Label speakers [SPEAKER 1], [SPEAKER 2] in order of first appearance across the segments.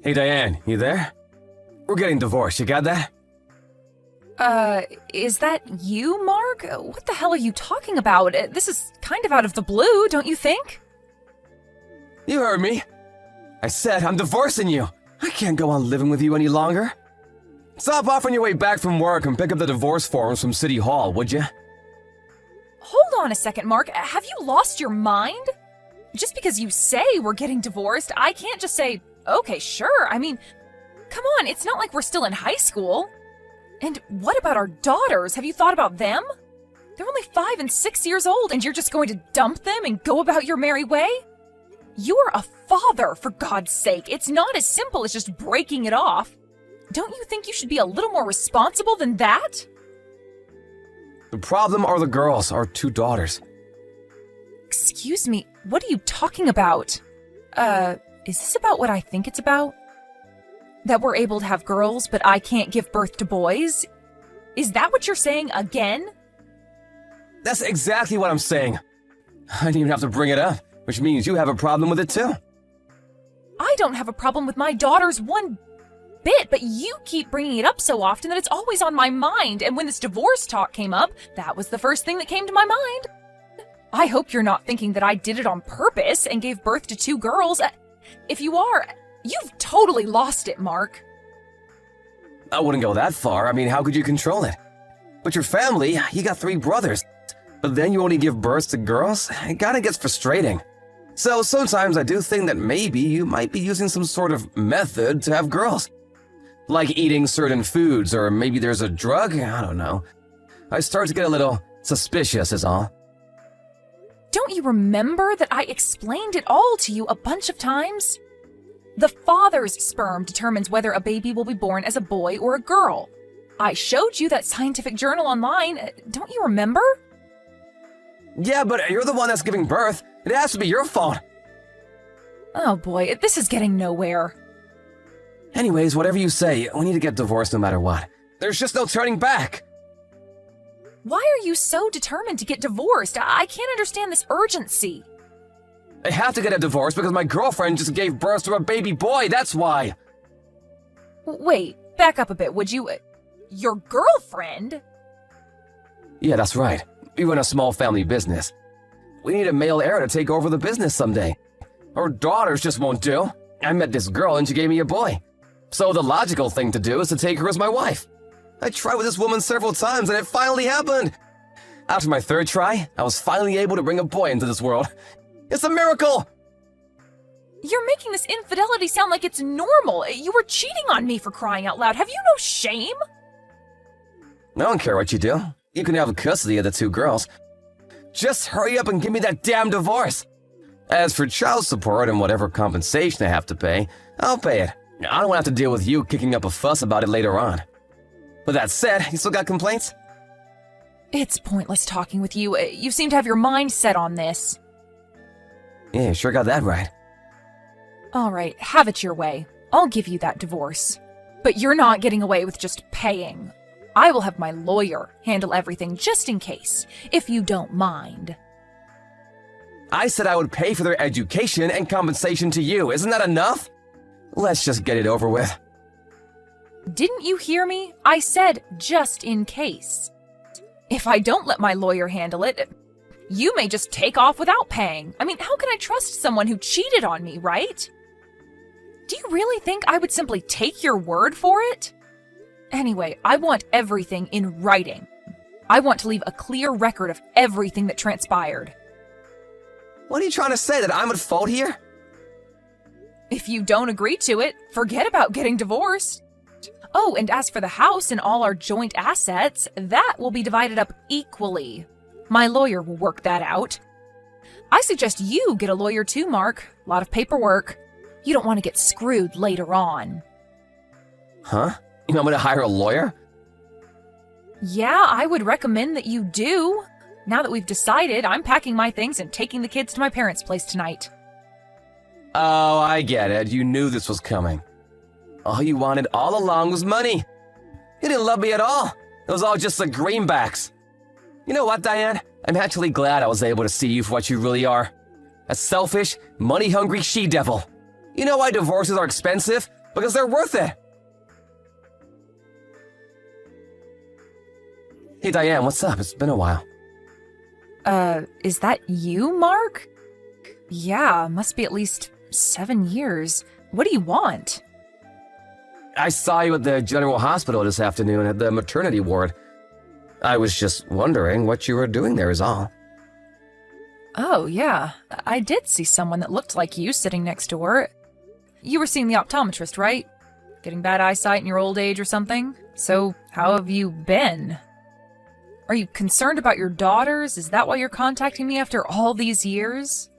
[SPEAKER 1] Hey Diane, you there? We're getting divorced, you got that?
[SPEAKER 2] Is that you, Mark? What the hell are you talking about? This is kind of out of the blue, don't you think?
[SPEAKER 1] You heard me. I said I'm divorcing you. I can't go on living with you any longer. Stop off on your way back from work and pick up the divorce forms from City Hall, would you?
[SPEAKER 2] Hold on a second, Mark. Have you lost your mind? Just because you say we're getting divorced, I can't just say, okay, sure. I mean, come on, it's not like we're still in high school. And what about our daughters? Have you thought about them? They're only 5 and 6 years old, and you're just going to dump them and go about your merry way? You're a father, for God's sake. It's not as simple as just breaking it off. Don't you think you should be a little more responsible than that?
[SPEAKER 1] The problem are the girls, our 2 daughters.
[SPEAKER 2] Excuse me, what are you talking about? Is this about what I think it's about? That we're able to have girls, but I can't give birth to boys? Is that what you're saying again?
[SPEAKER 1] That's exactly what I'm saying. I didn't even have to bring it up, which means you have a problem with it too.
[SPEAKER 2] I don't have a problem with my daughters one bit, but you keep bringing it up so often that it's always on my mind, and when this divorce talk came up, that was the first thing that came to my mind. I hope you're not thinking that I did it on purpose and gave birth to 2 girls. If you are, you've totally lost it, Mark.
[SPEAKER 1] I wouldn't go that far. I mean, how could you control it? But your family, you got 3 brothers. But then you only give birth to girls? It kinda gets frustrating. So sometimes I do think that maybe you might be using some sort of method to have girls. Like eating certain foods, or maybe there's a drug? I don't know. I start to get a little suspicious is all.
[SPEAKER 2] Don't you remember that I explained it all to you a bunch of times? The father's sperm determines whether a baby will be born as a boy or a girl. I showed you that scientific journal online. Don't you remember?
[SPEAKER 1] Yeah, but you're the one that's giving birth. It has to be your fault.
[SPEAKER 2] Oh boy, this is getting nowhere.
[SPEAKER 1] Anyways, whatever you say, we need to get divorced no matter what. There's just no turning back.
[SPEAKER 2] Why are you so determined to get divorced? I can't understand this urgency.
[SPEAKER 1] I have to get a divorce because my girlfriend just gave birth to a baby boy, that's why.
[SPEAKER 2] Wait, back up a bit, would you? Your girlfriend?
[SPEAKER 1] Yeah, that's right. We run a small family business. We need a male heir to take over the business someday. Our daughters just won't do. I met this girl and she gave me a boy. So the logical thing to do is to take her as my wife. I tried with this woman several times and it finally happened. After my 3rd try, I was finally able to bring a boy into this world. It's a miracle!
[SPEAKER 2] You're making this infidelity sound like it's normal. You were cheating on me, for crying out loud. Have you no shame?
[SPEAKER 1] I don't care what you do. You can have custody of the 2 girls. Just hurry up and give me that damn divorce. As for child support and whatever compensation I have to pay, I'll pay it. I don't want to have to deal with you kicking up a fuss about it later on. With that said, you still got complaints?
[SPEAKER 2] It's pointless talking with you. You seem to have your mind set on this.
[SPEAKER 1] Yeah, sure got that right.
[SPEAKER 2] All right, have it your way. I'll give you that divorce. But you're not getting away with just paying. I will have my lawyer handle everything just in case, if you don't mind.
[SPEAKER 1] I said I would pay for their education and compensation to you. Isn't that enough? Let's just get it over with.
[SPEAKER 2] Didn't you hear me? I said just in case. If I don't let my lawyer handle it, you may just take off without paying. I mean, how can I trust someone who cheated on me, right? Do you really think I would simply take your word for it? Anyway, I want everything in writing. I want to leave a clear record of everything that transpired.
[SPEAKER 1] What are you trying to say, that I'm at fault here?
[SPEAKER 2] If you don't agree to it, forget about getting divorced. Oh, and as for the house and all our joint assets, that will be divided up equally. My lawyer will work that out. I suggest you get a lawyer too, Mark. A lot of paperwork. You don't want to get screwed later on.
[SPEAKER 1] Huh? You want me to hire a lawyer?
[SPEAKER 2] Yeah, I would recommend that you do. Now that we've decided, I'm packing my things and taking the kids to my parents' place tonight.
[SPEAKER 1] Oh, I get it. You knew this was coming. All you wanted all along was money. You didn't love me at all. It was all just the greenbacks. You know what, Diane? I'm actually glad I was able to see you for what you really are. A selfish, money-hungry she-devil. You know why divorces are expensive? because they're worth it. Hey, Diane, what's up? It's been a while.
[SPEAKER 2] Is that you, Mark? Yeah, must be at least 7 years. What do you want?
[SPEAKER 1] I saw you at the General Hospital this afternoon at the maternity ward. I was just wondering what you were doing there is all.
[SPEAKER 2] Oh, yeah. I did see someone that looked like you sitting next to her. You were seeing the optometrist, right? Getting bad eyesight in your old age or something? So, how have you been? Are you concerned about your daughters? Is that why you're contacting me after all these years?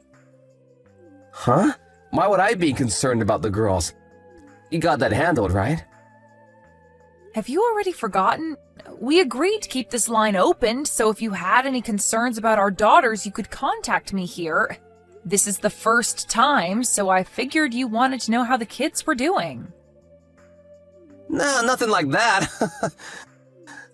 [SPEAKER 1] Huh? Why would I be concerned about the girls? You got that handled, right?
[SPEAKER 2] Have you already forgotten? We agreed to keep this line open, so if you had any concerns about our daughters, you could contact me here. This is the first time, so I figured you wanted to know how the kids were doing.
[SPEAKER 1] Nah, nothing like that.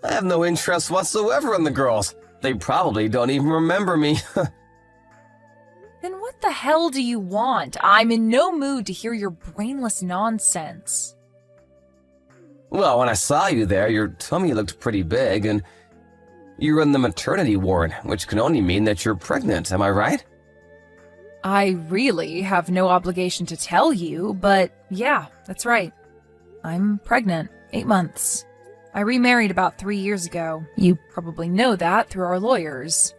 [SPEAKER 1] I have no interest whatsoever in the girls. They probably don't even remember me.
[SPEAKER 2] Then what the hell do you want? I'm in no mood to hear your brainless nonsense.
[SPEAKER 1] Well, when I saw you there, your tummy looked pretty big, and you were in the maternity ward, which can only mean that you're pregnant, am I right?
[SPEAKER 2] I really have no obligation to tell you, but yeah, that's right. I'm pregnant, 8 months. I remarried about 3 years ago. You probably know that through our lawyers.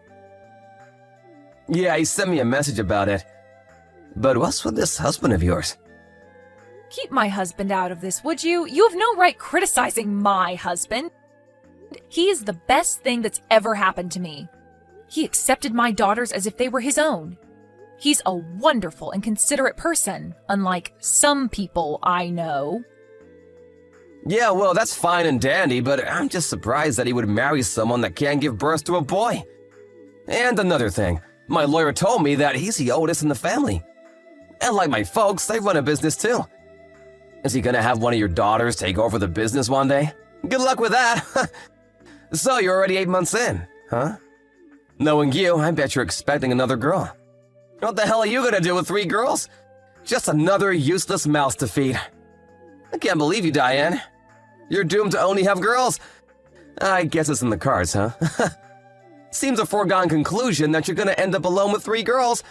[SPEAKER 1] Yeah, he sent me a message about it. But what's with this husband of yours?
[SPEAKER 2] Keep my husband out of this, would you? You have no right criticizing my husband. He is the best thing that's ever happened to me. He accepted my daughters as if they were his own. He's a wonderful and considerate person, unlike some people I know.
[SPEAKER 1] Yeah, well, that's fine and dandy, but I'm just surprised that he would marry someone that can't give birth to a boy. And another thing, my lawyer told me that he's the oldest in the family. And like my folks, they run a business too. Is he gonna have one of your daughters take over the business one day? Good luck with that. So you're already 8 months in, huh? Knowing you, I bet you're expecting another girl. What the hell are you gonna do with 3 girls? Just another useless mouse to feed. I can't believe you, Diane. You're doomed to only have girls. I guess it's in the cards, huh? Seems a foregone conclusion that you're gonna end up alone with 3 girls.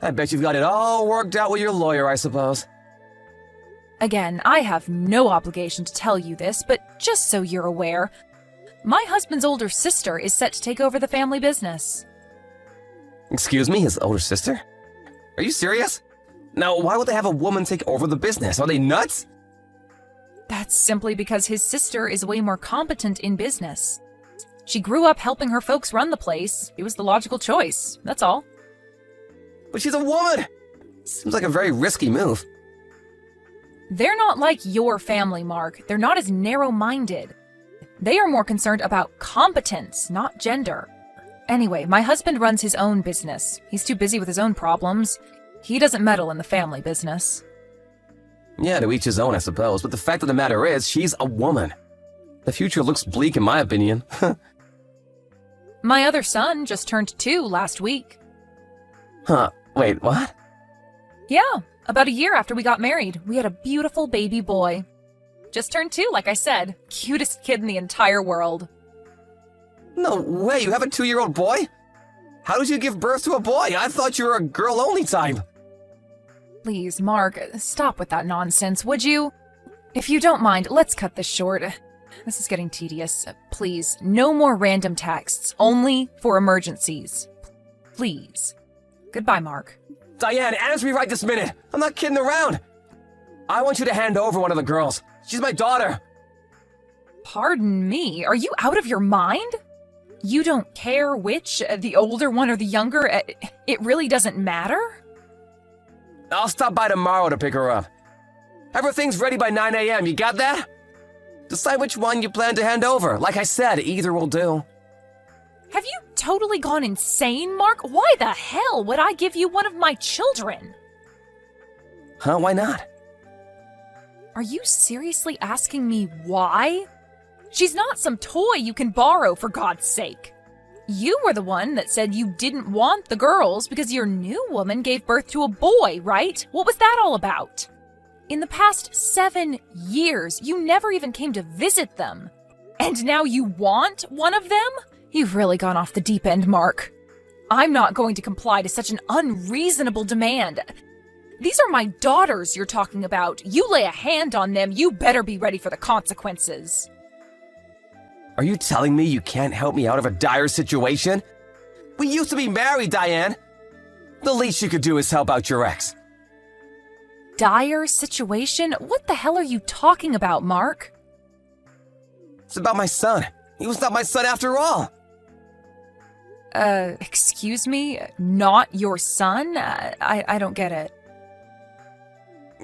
[SPEAKER 1] I bet you've got it all worked out with your lawyer, I suppose.
[SPEAKER 2] Again, I have no obligation to tell you this, but just so you're aware, my husband's older sister is set to take over the family business.
[SPEAKER 1] Excuse me, his older sister? Are you serious? Now, why would they have a woman take over the business? Are they nuts?
[SPEAKER 2] That's simply because his sister is way more competent in business. She grew up helping her folks run the place. It was the logical choice, that's all.
[SPEAKER 1] But she's a woman! Seems like a very risky move.
[SPEAKER 2] They're not like your family, Mark. They're not as narrow-minded. They are more concerned about competence, not gender. Anyway, my husband runs his own business. He's too busy with his own problems. He doesn't meddle in the family business.
[SPEAKER 1] Yeah, to each his own, I suppose, but the fact of the matter is, she's a woman. The future looks bleak in my opinion.
[SPEAKER 2] My other son just turned 2 last week.
[SPEAKER 1] Huh, wait, what?
[SPEAKER 2] Yeah, about a year after we got married, we had a beautiful baby boy. Just turned 2, like I said. Cutest kid in the entire world.
[SPEAKER 1] No way, you have a 2-year-old boy? How did you give birth to a boy? I thought you were a girl-only type.
[SPEAKER 2] Please, Mark, stop with that nonsense, would you? If you don't mind, let's cut this short. This is getting tedious. Please, no more random texts, only for emergencies. Please. Goodbye, Mark.
[SPEAKER 1] Diane, answer me right this minute. I'm not kidding around. I want you to hand over one of the girls. She's my daughter.
[SPEAKER 2] Pardon me, are you out of your mind? You don't care which, the older one or the younger? It really doesn't matter?
[SPEAKER 1] I'll stop by tomorrow to pick her up. Everything's ready by 9 a.m., you got that? Decide which one you plan to hand over. Like I said, either will do.
[SPEAKER 2] Have you totally gone insane, Mark? Why the hell would I give you one of my children?
[SPEAKER 1] Huh, why not?
[SPEAKER 2] Are you seriously asking me why? She's not some toy you can borrow, for God's sake. You were the one that said you didn't want the girls because your new woman gave birth to a boy, right? What was that all about? In the past 7 years, you never even came to visit them. And now you want one of them? You've really gone off the deep end, Mark. I'm not going to comply to such an unreasonable demand. These are my daughters you're talking about. You lay a hand on them, you better be ready for the consequences.
[SPEAKER 1] Are you telling me you can't help me out of a dire situation? We used to be married, Diane. The least you could do is help out your ex.
[SPEAKER 2] Dire situation? What the hell are you talking about, Mark?
[SPEAKER 1] It's about my son. He was not my son after all.
[SPEAKER 2] Excuse me? Not your son? I don't get it.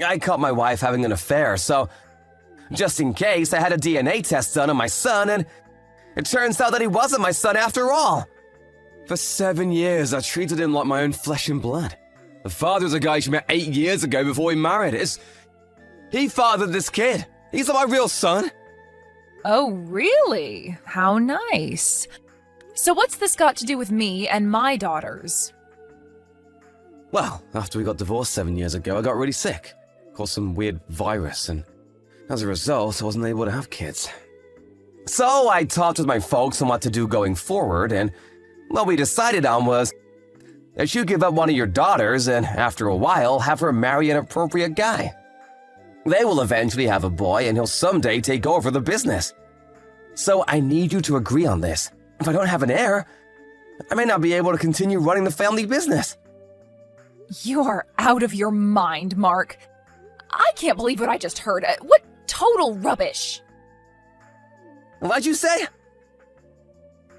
[SPEAKER 1] I caught my wife having an affair, so just in case, I had a DNA test done on my son, and it turns out that he wasn't my son after all. For 7 years, I treated him like my own flesh and blood. The father's a guy she met 8 years ago before we married. He fathered this kid. He's not my real son.
[SPEAKER 2] Oh, really? How nice. So what's this got to do with me and my daughters?
[SPEAKER 1] Well, after we got divorced 7 years ago, I got really sick. Caught some weird virus, and as a result, I wasn't able to have kids. So I talked with my folks on what to do going forward, and what we decided on was that you give up one of your daughters and, after a while, have her marry an appropriate guy. They will eventually have a boy, and he'll someday take over the business. So I need you to agree on this. If I don't have an heir, I may not be able to continue running the family business.
[SPEAKER 2] You're out of your mind, Mark. I can't believe what I just heard. What total rubbish.
[SPEAKER 1] What'd you say?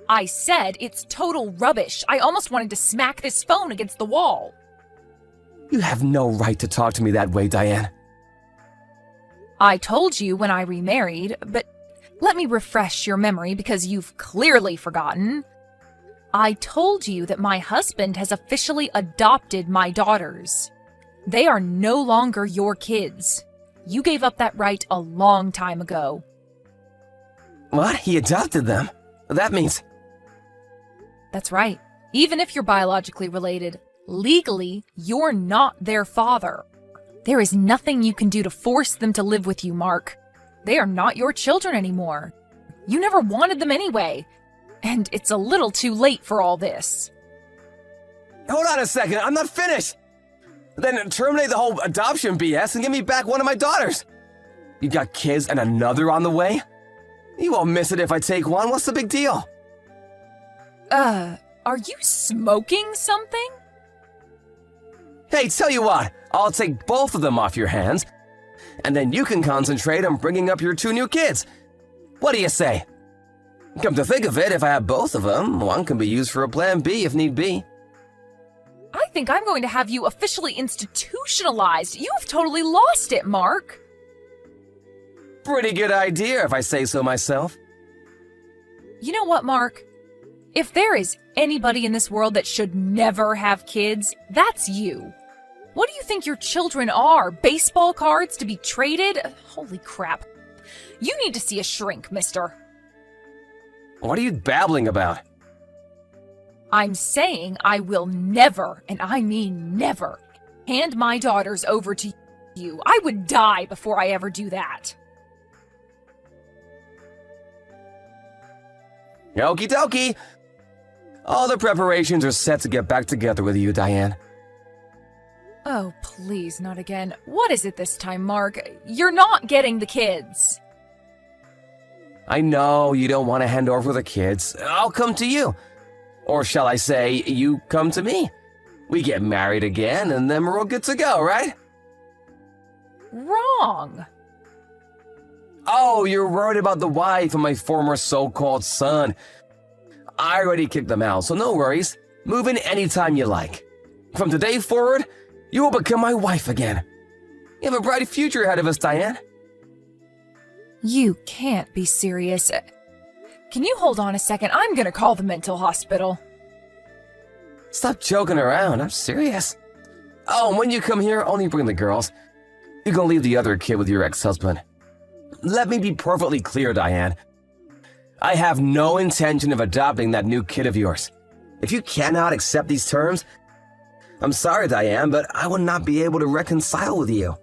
[SPEAKER 2] I said it's total rubbish. I almost wanted to smack this phone against the wall.
[SPEAKER 1] You have no right to talk to me that way, Diane.
[SPEAKER 2] I told you when I remarried, but let me refresh your memory because you've clearly forgotten. I told you that my husband has officially adopted my daughters. They are no longer your kids. You gave up that right a long time ago.
[SPEAKER 1] What? He adopted them? That means...
[SPEAKER 2] That's right. Even if you're biologically related, legally, you're not their father. There is nothing you can do to force them to live with you, Mark. They are not your children anymore. You never wanted them anyway. And it's a little too late for all this.
[SPEAKER 1] Hold on a second, I'm not finished! Then terminate the whole adoption BS and give me back one of my daughters! You got kids and another on the way? You won't miss it if I take one, what's the big deal?
[SPEAKER 2] Are you smoking something?
[SPEAKER 1] Hey, tell you what, I'll take both of them off your hands, and then you can concentrate on bringing up your 2 new kids. What do you say? Come to think of it, if I have both of them, one can be used for a plan B if need be.
[SPEAKER 2] I think I'm going to have you officially institutionalized. You have totally lost it, Mark.
[SPEAKER 1] Pretty good idea, if I say so myself.
[SPEAKER 2] You know what, Mark? If there is anybody in this world that should never have kids, that's you. What do you think your children are? Baseball cards to be traded? Holy crap. You need to see a shrink, mister.
[SPEAKER 1] What are you babbling about?
[SPEAKER 2] I'm saying I will never, and I mean never, hand my daughters over to you. I would die before I ever do that.
[SPEAKER 1] Okie dokie. All the preparations are set to get back together with you, Diane.
[SPEAKER 2] Oh, please, not again. What is it this time, Mark? You're not getting the kids.
[SPEAKER 1] I know you don't want to hand over the kids. I'll come to you. Or shall I say, you come to me. We get married again, and then we're all good to go, right?
[SPEAKER 2] Wrong.
[SPEAKER 1] Oh, you're worried about the wife and my former so-called son. I already kicked them out, so no worries. Move in anytime you like. From today forward, you will become my wife again. You have a bright future ahead of us, Diane.
[SPEAKER 2] You can't be serious. Can you hold on a second? I'm gonna call the mental hospital.
[SPEAKER 1] Stop joking around, I'm serious. Oh, and when you come here, only bring the girls. You can leave the other kid with your ex-husband. Let me be perfectly clear, Diane. I have no intention of adopting that new kid of yours. If you cannot accept these terms, I'm sorry, Diane, but I will not be able to reconcile with you.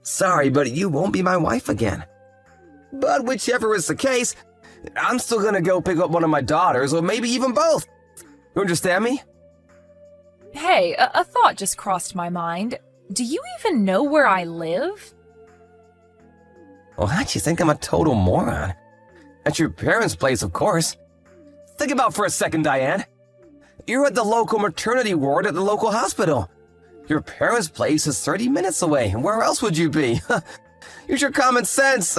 [SPEAKER 1] Sorry, but you won't be my wife again. But whichever is the case, I'm still gonna go pick up one of my daughters, or maybe even both. You understand me?
[SPEAKER 2] Hey, a thought just crossed my mind. Do you even know where I live?
[SPEAKER 1] What? You think I'm a total moron? At your parents' place, of course. Think about it for a second, Diane. You're at the local maternity ward at the local hospital. Your parents' place is 30 minutes away. Where else would you be? Use your common sense.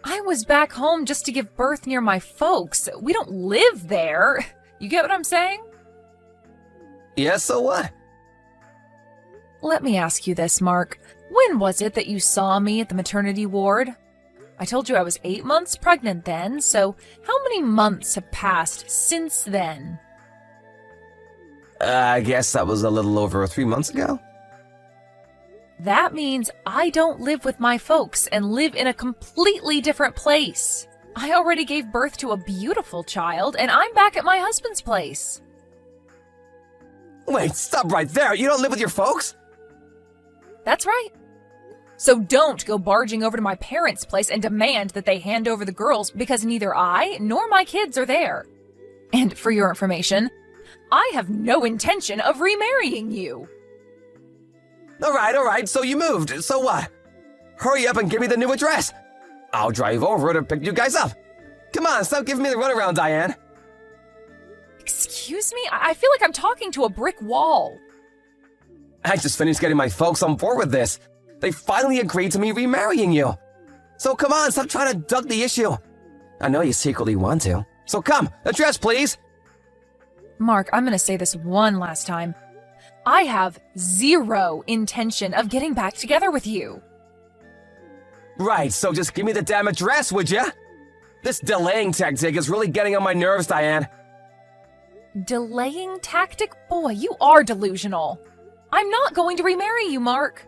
[SPEAKER 2] I was back home just to give birth near my folks. We don't live there. You get what I'm saying?
[SPEAKER 1] Yeah, so what?
[SPEAKER 2] Let me ask you this, Mark. When was it that you saw me at the maternity ward? I told you I was 8 months pregnant then, so how many months have passed since then?
[SPEAKER 1] I guess that was a little over 3 months ago.
[SPEAKER 2] That means I don't live with my folks and live in a completely different place. I already gave birth to a beautiful child, and I'm back at my husband's place.
[SPEAKER 1] Wait, stop right there. You don't live with your folks?
[SPEAKER 2] That's right. So don't go barging over to my parents' place and demand that they hand over the girls because neither I nor my kids are there. And for your information, I have no intention of remarrying you.
[SPEAKER 1] All right, so you moved. So what? Hurry up and give me the new address. I'll drive over to pick you guys up. Come on, stop giving me the runaround, Diane.
[SPEAKER 2] Excuse me? I feel like I'm talking to a brick wall.
[SPEAKER 1] I just finished getting my folks on board with this. They finally agreed to me remarrying you. So come on, stop trying to duck the issue. I know you secretly want to. So come, address please.
[SPEAKER 2] Mark, I'm going to say this one last time. I have zero intention of getting back together with you.
[SPEAKER 1] Right, so just give me the damn address, would ya? This delaying tactic is really getting on my nerves, Diane.
[SPEAKER 2] Delaying tactic? Boy, you are delusional. I'm not going to remarry you, Mark.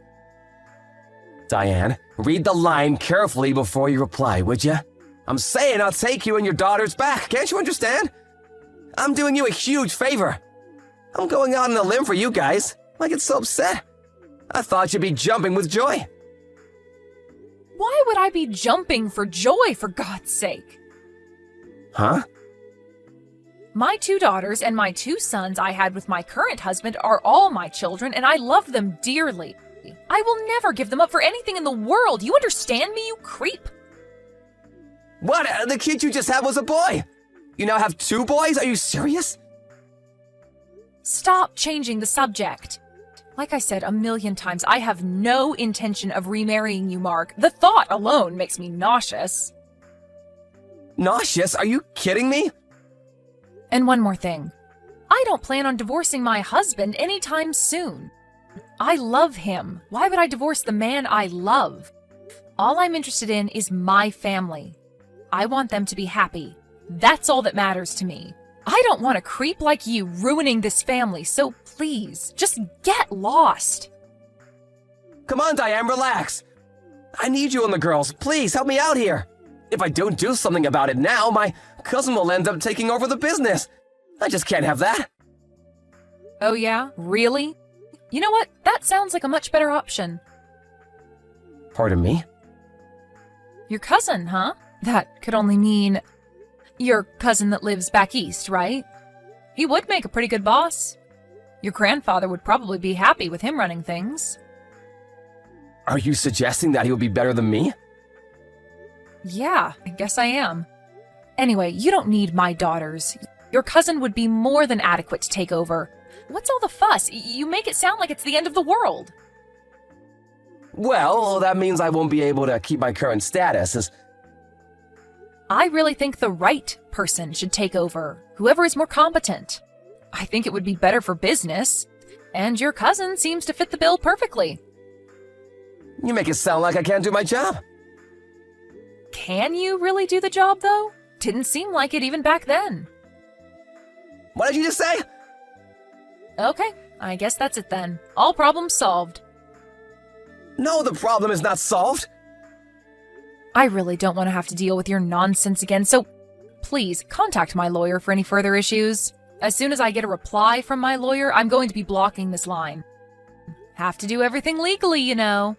[SPEAKER 1] Diane, read the line carefully before you reply, would ya? I'm saying I'll take you and your daughters back, can't you understand? I'm doing you a huge favor. I'm going out on a limb for you guys. I get so upset. I thought you'd be jumping with joy.
[SPEAKER 2] Why would I be jumping for joy, for God's sake?
[SPEAKER 1] Huh?
[SPEAKER 2] My 2 daughters and my 2 sons I had with my current husband are all my children, and I love them dearly. I will never give them up for anything in the world. You understand me, you creep?
[SPEAKER 1] What? The kid you just had was a boy. You now have 2 boys? Are you serious?
[SPEAKER 2] Stop changing the subject. Like I said a million times, I have no intention of remarrying you, Mark. The thought alone makes me nauseous.
[SPEAKER 1] Nauseous? Are you kidding me?
[SPEAKER 2] And one more thing. I don't plan on divorcing my husband anytime soon. I love him. Why would I divorce the man I love? All I'm interested in is my family. I want them to be happy. That's all that matters to me. I don't want a creep like you ruining this family, so please, just get lost.
[SPEAKER 1] Come on, Diane, relax. I need you and the girls. Please, help me out here. If I don't do something about it now, my cousin will end up taking over the business. I just can't have that.
[SPEAKER 2] Oh yeah? Really? You know what? That sounds like a much better option.
[SPEAKER 1] Pardon me?
[SPEAKER 2] Your cousin, huh? That could only mean your cousin that lives back east, right? He would make a pretty good boss. Your grandfather would probably be happy with him running things.
[SPEAKER 1] Are you suggesting that he would be better than me?
[SPEAKER 2] Yeah, I guess I am. Anyway, you don't need my daughters. Your cousin would be more than adequate to take over. What's all the fuss? You make it sound like it's the end of the world.
[SPEAKER 1] Well, that means I won't be able to keep my current status as...
[SPEAKER 2] I really think the right person should take over, whoever is more competent. I think it would be better for business, and your cousin seems to fit the bill perfectly.
[SPEAKER 1] You make it sound like I can't do my job.
[SPEAKER 2] Can you really do the job, though? Didn't seem like it even back then.
[SPEAKER 1] What did you just say?
[SPEAKER 2] Okay, I guess that's it then. All problems solved.
[SPEAKER 1] No, the problem is not solved.
[SPEAKER 2] I really don't want to have to deal with your nonsense again, so please contact my lawyer for any further issues. As soon as I get a reply from my lawyer, I'm going to be blocking this line. Have to do everything legally, you know.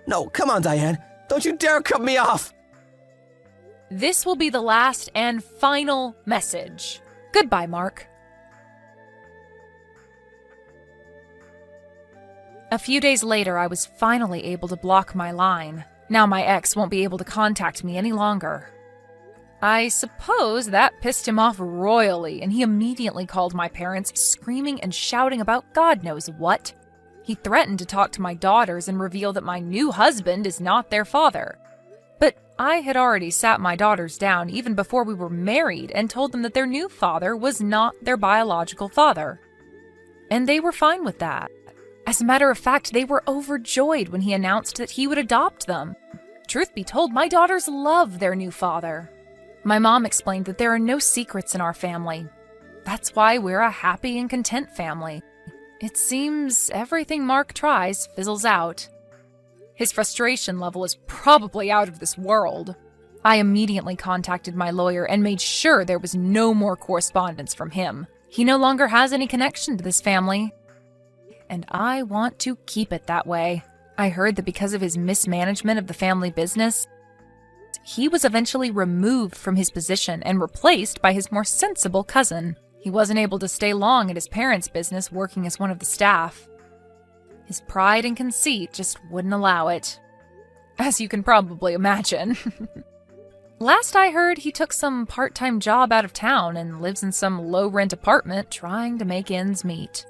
[SPEAKER 1] No, come on, Diane. Don't you dare cut me off!
[SPEAKER 2] This will be the last and final message. Goodbye, Mark. A few days later, I was finally able to block my line. Now my ex won't be able to contact me any longer. I suppose that pissed him off royally, and he immediately called my parents, screaming and shouting about God knows what. He threatened to talk to my daughters and reveal that my new husband is not their father. But I had already sat my daughters down even before we were married and told them that their new father was not their biological father. And they were fine with that. As a matter of fact, they were overjoyed when he announced that he would adopt them. Truth be told, my daughters love their new father. My mom explained that there are no secrets in our family. That's why we're a happy and content family. It seems everything Mark tries fizzles out. His frustration level is probably out of this world. I immediately contacted my lawyer and made sure there was no more correspondence from him. He no longer has any connection to this family, and I want to keep it that way. I heard that because of his mismanagement of the family business, he was eventually removed from his position and replaced by his more sensible cousin. He wasn't able to stay long at his parents' business working as one of the staff. His pride and conceit just wouldn't allow it, as you can probably imagine. Last I heard, he took some part-time job out of town and lives in some low-rent apartment trying to make ends meet.